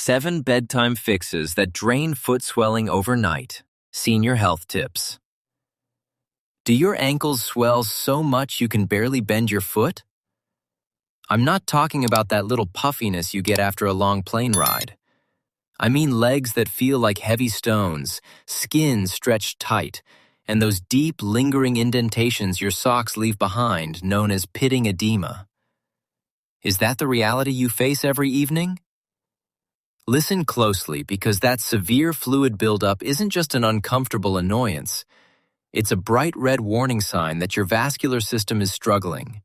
7 bedtime fixes that drain foot swelling overnight. Senior health tips. Do your ankles swell so much you can barely bend your foot? I'm not talking about that little puffiness you get after a long plane ride. I mean legs that feel like heavy stones, skin stretched tight, and those deep, lingering indentations your socks leave behind, known as pitting edema. Is that the reality you face every evening? Listen closely, because that severe fluid buildup isn't just an uncomfortable annoyance. It's a bright red warning sign that your vascular system is struggling.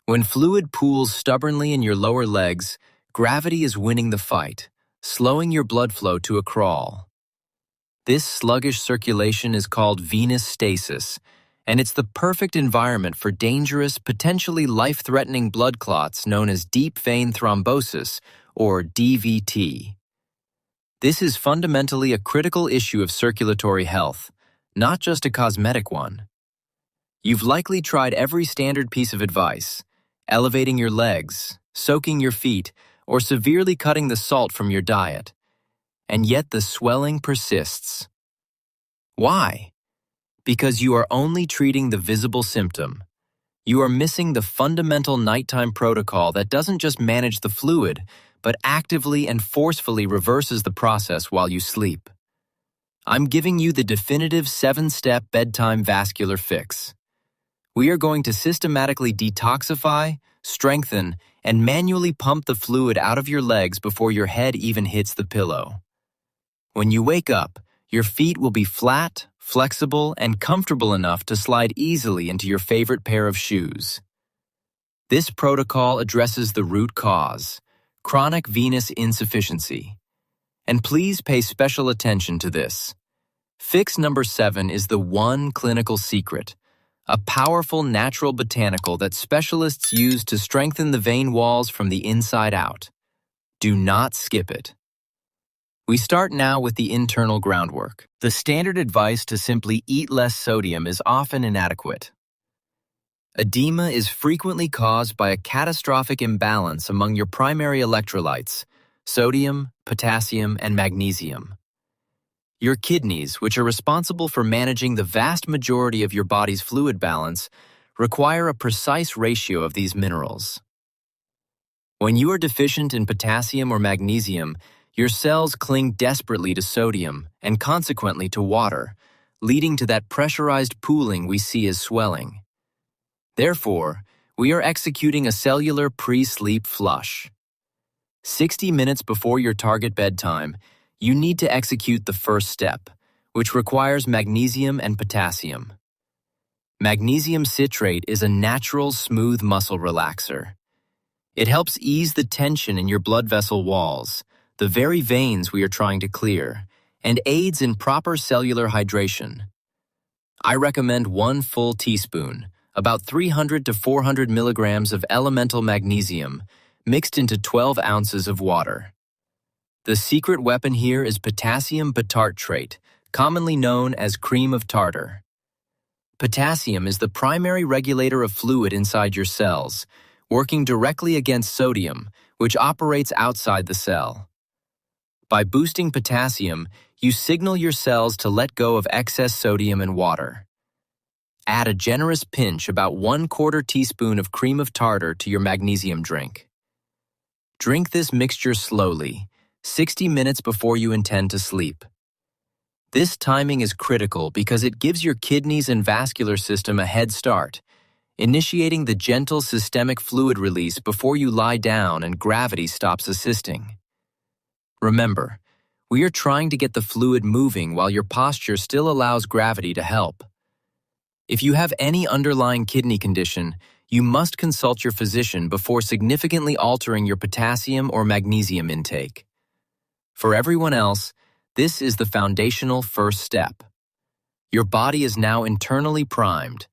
When fluid pools stubbornly in your lower legs, gravity is winning the fight, slowing your blood flow to a crawl. This sluggish circulation is called venous stasis, and it's the perfect environment for dangerous, potentially life-threatening blood clots known as deep vein thrombosis, or DVT. This is fundamentally a critical issue of circulatory health, not just a cosmetic one. You've likely tried every standard piece of advice: elevating your legs, soaking your feet, or severely cutting the salt from your diet. And yet the swelling persists. Why? Because you are only treating the visible symptom. You are missing the fundamental nighttime protocol that doesn't just manage the fluid, but actively and forcefully reverses the process while you sleep. I'm giving you the definitive 7-step bedtime vascular fix. We are going to systematically detoxify, strengthen, and manually pump the fluid out of your legs before your head even hits the pillow. When you wake up, your feet will be flat, flexible, and comfortable enough to slide easily into your favorite pair of shoes. This protocol addresses the root cause: chronic venous insufficiency. And please pay special attention to this. Fix number 7 is the one clinical secret, a powerful natural botanical that specialists use to strengthen the vein walls from the inside out. Do not skip it. We start now with the internal groundwork. The standard advice to simply eat less sodium is often inadequate. Edema is frequently caused by a catastrophic imbalance among your primary electrolytes: sodium, potassium, and magnesium. Your kidneys, which are responsible for managing the vast majority of your body's fluid balance, require a precise ratio of these minerals. When you are deficient in potassium or magnesium, your cells cling desperately to sodium and consequently to water, leading to that pressurized pooling we see as swelling. Therefore, we are executing a cellular pre-sleep flush. 60 minutes before your target bedtime, you need to execute the first step, which requires magnesium and potassium. Magnesium citrate is a natural, smooth muscle relaxer. It helps ease the tension in your blood vessel walls, the very veins we are trying to clear, and aids in proper cellular hydration. I recommend 1 full teaspoon, about 300 to 400 milligrams of elemental magnesium, mixed into 12 ounces of water. The secret weapon here is potassium bitartrate, commonly known as cream of tartar. Potassium is the primary regulator of fluid inside your cells, working directly against sodium, which operates outside the cell. By boosting potassium, you signal your cells to let go of excess sodium and water. Add a generous pinch, about 1/4 teaspoon of cream of tartar, to your magnesium drink. Drink this mixture slowly, 60 minutes before you intend to sleep. This timing is critical because it gives your kidneys and vascular system a head start, initiating the gentle systemic fluid release before you lie down and gravity stops assisting. Remember, we are trying to get the fluid moving while your posture still allows gravity to help. If you have any underlying kidney condition, you must consult your physician before significantly altering your potassium or magnesium intake. For everyone else, this is the foundational first step. Your body is now internally primed,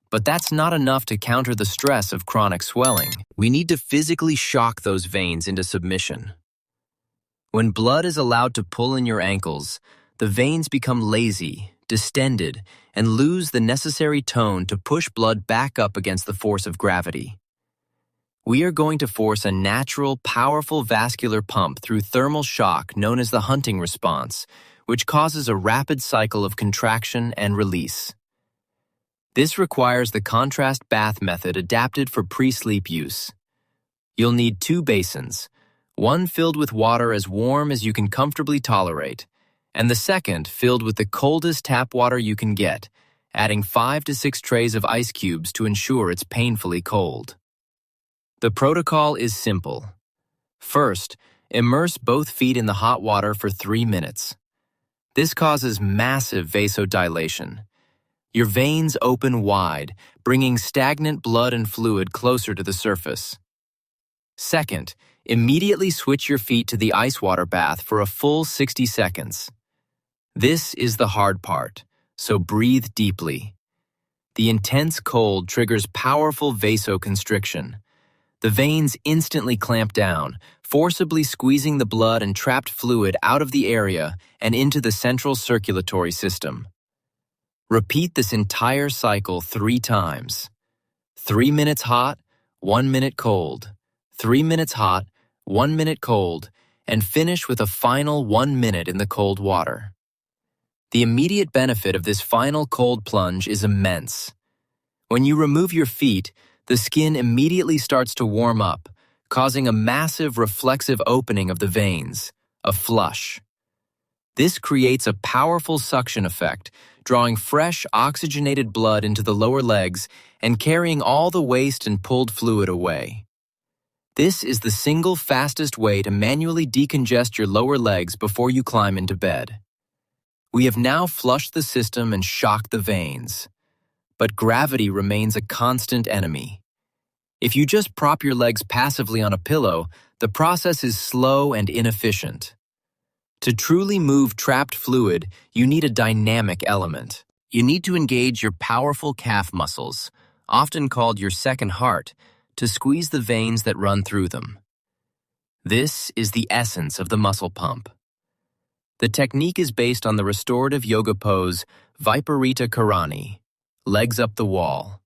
but that's not enough to counter the stress of chronic swelling. We need to physically shock those veins into submission. When blood is allowed to pull in your ankles, the veins become lazy, distended, and lose the necessary tone to push blood back up against the force of gravity. We are going to force a natural, powerful vascular pump through thermal shock known as the Hunting response, which causes a rapid cycle of contraction and release. This requires the contrast bath method adapted for pre-sleep use. You'll need 2 basins, one filled with water as warm as you can comfortably tolerate, and the second filled with the coldest tap water you can get, adding 5 to 6 trays of ice cubes to ensure it's painfully cold. The protocol is simple. First, immerse both feet in the hot water for 3 minutes. This causes massive vasodilation. Your veins open wide, bringing stagnant blood and fluid closer to the surface. Second, immediately switch your feet to the ice water bath for a full 60 seconds. This is the hard part, so breathe deeply. The intense cold triggers powerful vasoconstriction. The veins instantly clamp down, forcibly squeezing the blood and trapped fluid out of the area and into the central circulatory system. Repeat this entire cycle 3 times. 3 minutes hot, 1 minute cold. 3 minutes hot, 1 minute cold, and finish with a final 1 minute in the cold water. The immediate benefit of this final cold plunge is immense. When you remove your feet, the skin immediately starts to warm up, causing a massive reflexive opening of the veins, a flush. This creates a powerful suction effect, drawing fresh, oxygenated blood into the lower legs and carrying all the waste and pulled fluid away. This is the single fastest way to manually decongest your lower legs before you climb into bed. We have now flushed the system and shocked the veins. But gravity remains a constant enemy. If you just prop your legs passively on a pillow, the process is slow and inefficient. To truly move trapped fluid, you need a dynamic element. You need to engage your powerful calf muscles, often called your second heart, to squeeze the veins that run through them. This is the essence of the muscle pump. The technique is based on the restorative yoga pose Viparita Karani, legs up the wall.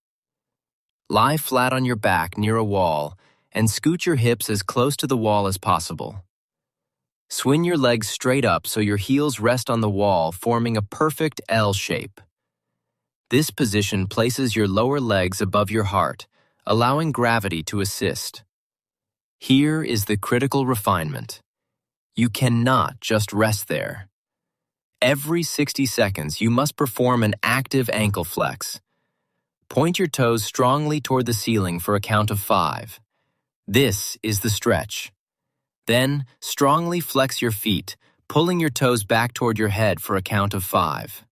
Lie flat on your back near a wall and scoot your hips as close to the wall as possible. Swing your legs straight up so your heels rest on the wall, forming a perfect L shape. This position places your lower legs above your heart, allowing gravity to assist. Here is the critical refinement. You cannot just rest there. Every 60 seconds, you must perform an active ankle flex. Point your toes strongly toward the ceiling for a count of 5. This is the stretch. Then, strongly flex your feet, pulling your toes back toward your head for a count of 5.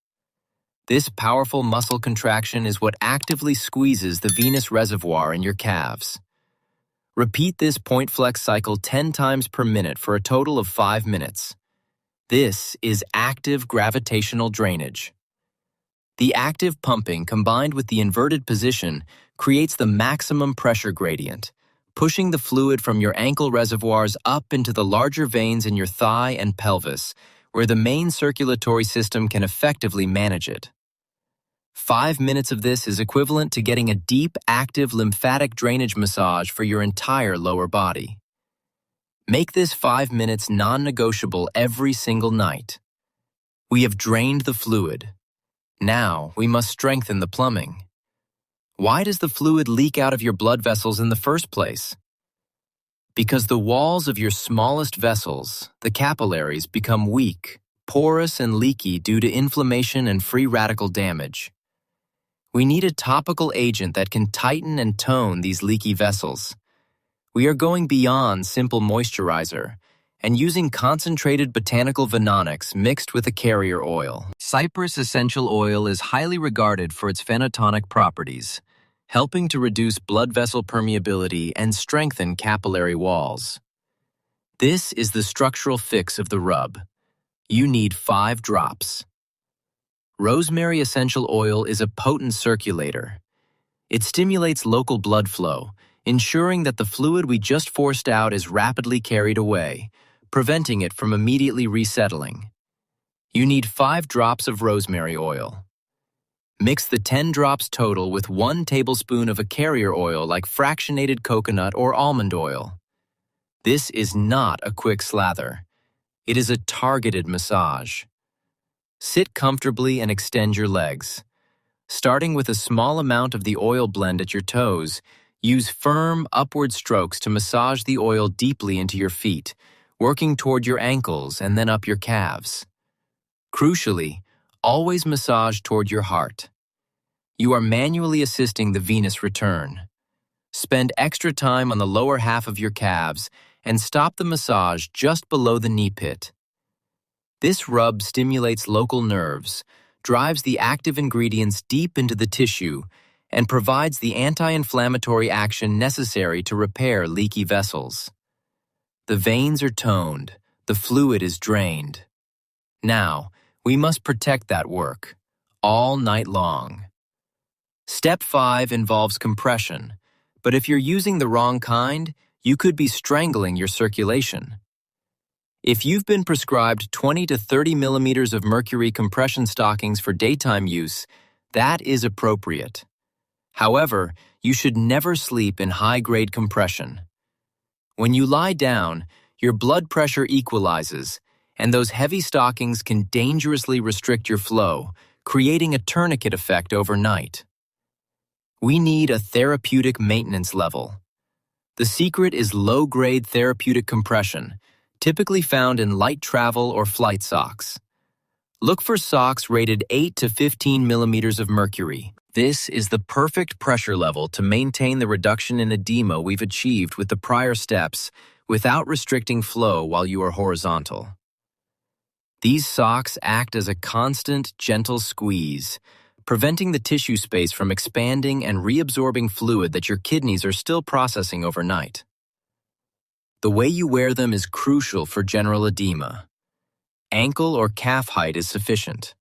This powerful muscle contraction is what actively squeezes the venous reservoir in your calves. Repeat this point flex cycle 10 times per minute for a total of 5 minutes. This is active gravitational drainage. The active pumping combined with the inverted position creates the maximum pressure gradient, pushing the fluid from your ankle reservoirs up into the larger veins in your thigh and pelvis, where the main circulatory system can effectively manage it. 5 minutes of this is equivalent to getting a deep, active lymphatic drainage massage for your entire lower body. Make this 5 minutes non-negotiable every single night. We have drained the fluid. Now we must strengthen the plumbing. Why does the fluid leak out of your blood vessels in the first place? Because the walls of your smallest vessels, the capillaries, become weak, porous, and leaky due to inflammation and free radical damage. We need a topical agent that can tighten and tone these leaky vessels. We are going beyond simple moisturizer and using concentrated botanical venonics mixed with a carrier oil. Cypress essential oil is highly regarded for its phenotonic properties, helping to reduce blood vessel permeability and strengthen capillary walls. This is the structural fix of the rub. You need 5 drops. Rosemary essential oil is a potent circulator. It stimulates local blood flow, ensuring that the fluid we just forced out is rapidly carried away, preventing it from immediately resettling. You need 5 drops of rosemary oil. Mix the 10 drops total with 1 tablespoon of a carrier oil like fractionated coconut or almond oil. This is not a quick slather. It is a targeted massage. Sit comfortably and extend your legs. Starting with a small amount of the oil blend at your toes, use firm, upward strokes to massage the oil deeply into your feet, working toward your ankles and then up your calves. Crucially, always massage toward your heart. You are manually assisting the venous return. Spend extra time on the lower half of your calves and stop the massage just below the knee pit. This rub stimulates local nerves, drives the active ingredients deep into the tissue, and provides the anti-inflammatory action necessary to repair leaky vessels. The veins are toned, the fluid is drained. Now, we must protect that work, all night long. Step 5 involves compression, but if you're using the wrong kind, you could be strangling your circulation. If you've been prescribed 20 to 30 millimeters of mercury compression stockings for daytime use, that is appropriate. However, you should never sleep in high-grade compression. When you lie down, your blood pressure equalizes, and those heavy stockings can dangerously restrict your flow, creating a tourniquet effect overnight. We need a therapeutic maintenance level. The secret is low-grade therapeutic compression, typically found in light travel or flight socks. Look for socks rated 8 to 15 millimeters of mercury. This is the perfect pressure level to maintain the reduction in edema we've achieved with the prior steps without restricting flow while you are horizontal. These socks act as a constant, gentle squeeze, preventing the tissue space from expanding and reabsorbing fluid that your kidneys are still processing overnight. The way you wear them is crucial for general edema. Ankle or calf height is sufficient.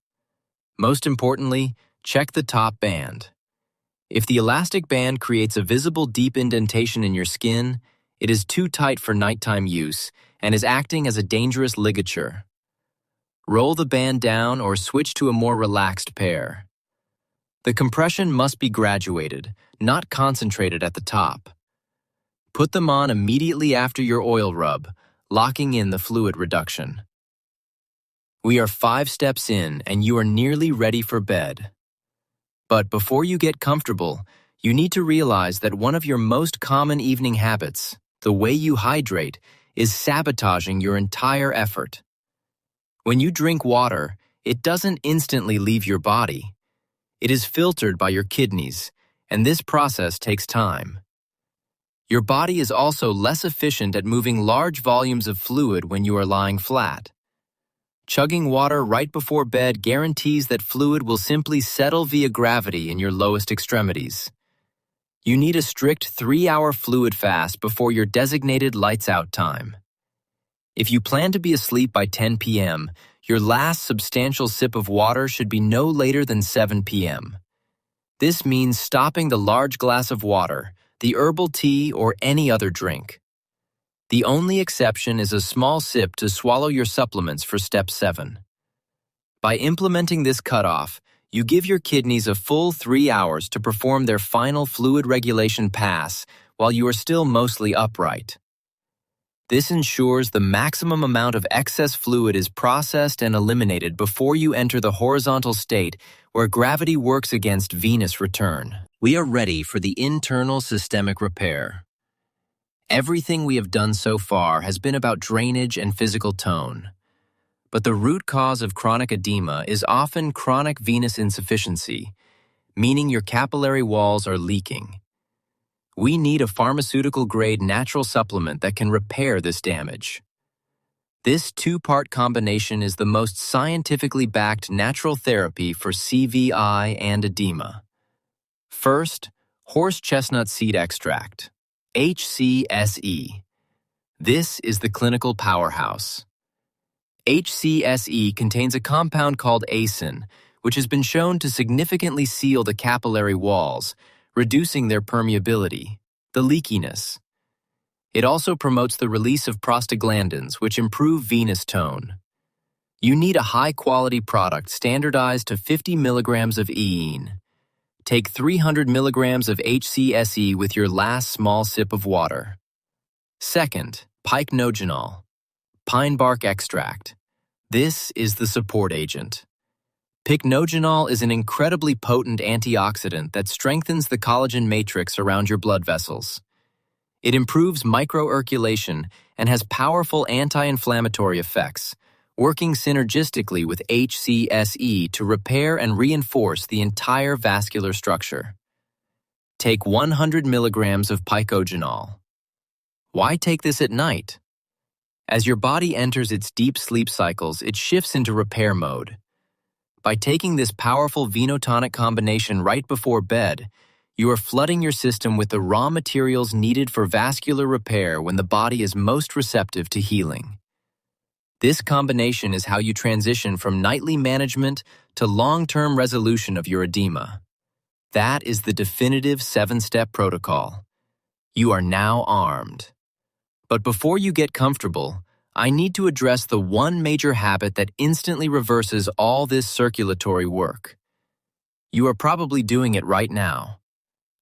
Most importantly, check the top band. If the elastic band creates a visible deep indentation in your skin, it is too tight for nighttime use and is acting as a dangerous ligature. Roll the band down or switch to a more relaxed pair. The compression must be graduated, not concentrated at the top. Put them on immediately after your oil rub, locking in the fluid reduction. We are 5 steps in and you are nearly ready for bed. But before you get comfortable, you need to realize that one of your most common evening habits, the way you hydrate, is sabotaging your entire effort. When you drink water, it doesn't instantly leave your body. It is filtered by your kidneys, and this process takes time. Your body is also less efficient at moving large volumes of fluid when you are lying flat. Chugging water right before bed guarantees that fluid will simply settle via gravity in your lowest extremities. You need a strict 3-hour fluid fast before your designated lights-out time. If you plan to be asleep by 10 p.m., your last substantial sip of water should be no later than 7 p.m. This means stopping the large glass of water, the herbal tea, or any other drink. The only exception is a small sip to swallow your supplements for step 7. By implementing this cutoff, you give your kidneys a full 3 hours to perform their final fluid regulation pass while you are still mostly upright. This ensures the maximum amount of excess fluid is processed and eliminated before you enter the horizontal state where gravity works against venous return. We are ready for the internal systemic repair. Everything we have done so far has been about drainage and physical tone. But the root cause of chronic edema is often chronic venous insufficiency, meaning your capillary walls are leaking. We need a pharmaceutical-grade natural supplement that can repair this damage. This 2-part combination is the most scientifically backed natural therapy for CVI and edema. First, horse chestnut seed extract, HCSE. This is the clinical powerhouse. HCSE contains a compound called acin, which has been shown to significantly seal the capillary walls, reducing their permeability, the leakiness. It also promotes the release of prostaglandins, which improve venous tone. You need a high-quality product standardized to 50 milligrams of EEN. Take 300 milligrams of HCSE with your last small sip of water. Second, pycnogenol, pine bark extract. This is the support agent. Pycnogenol is an incredibly potent antioxidant that strengthens the collagen matrix around your blood vessels. It improves microirculation and has powerful anti-inflammatory effects, working synergistically with HCSE to repair and reinforce the entire vascular structure. Take 100 milligrams of pycnogenol. Why take this at night? As your body enters its deep sleep cycles, it shifts into repair mode. By taking this powerful venotonic combination right before bed, you are flooding your system with the raw materials needed for vascular repair when the body is most receptive to healing. This combination is how you transition from nightly management to long-term resolution of your edema. That is the definitive 7-step protocol. You are now armed. But before you get comfortable, I need to address the one major habit that instantly reverses all this circulatory work. You are probably doing it right now.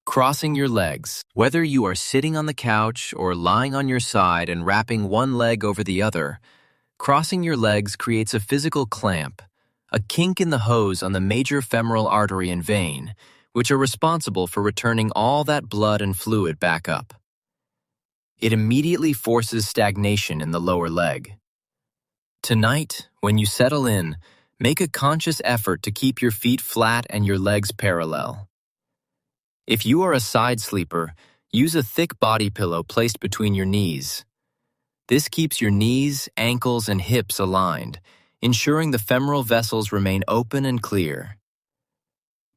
Crossing your legs. Whether you are sitting on the couch or lying on your side and wrapping one leg over the other, crossing your legs creates a physical clamp, a kink in the hose on the major femoral artery and vein, which are responsible for returning all that blood and fluid back up. It immediately forces stagnation in the lower leg. Tonight, when you settle in, make a conscious effort to keep your feet flat and your legs parallel. If you are a side sleeper, use a thick body pillow placed between your knees. This keeps your knees, ankles, and hips aligned, ensuring the femoral vessels remain open and clear.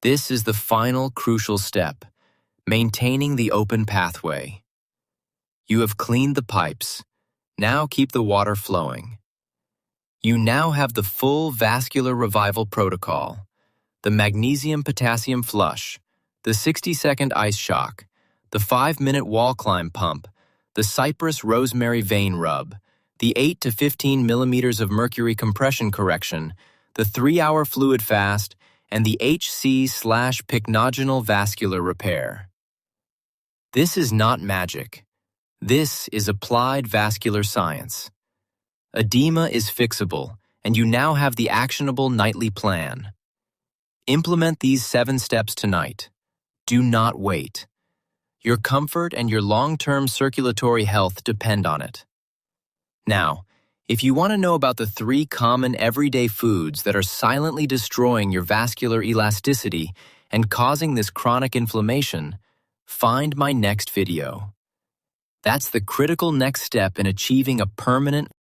This is the final crucial step, maintaining the open pathway. You have cleaned the pipes. Now keep the water flowing. You now have the full vascular revival protocol, the magnesium-potassium flush, the 60-second ice shock, the 5-minute wall climb pump, the cypress rosemary vein rub, the 8 to 15 millimeters of mercury compression correction, the 3-hour fluid fast, and the HC/pycnogenol vascular repair. This is not magic. This is applied vascular science. Edema is fixable, and you now have the actionable nightly plan. Implement these 7 steps tonight. Do not wait. Your comfort and your long-term circulatory health depend on it. Now, if you want to know about the 3 common everyday foods that are silently destroying your vascular elasticity and causing this chronic inflammation, find my next video. That's the critical next step in achieving a permanent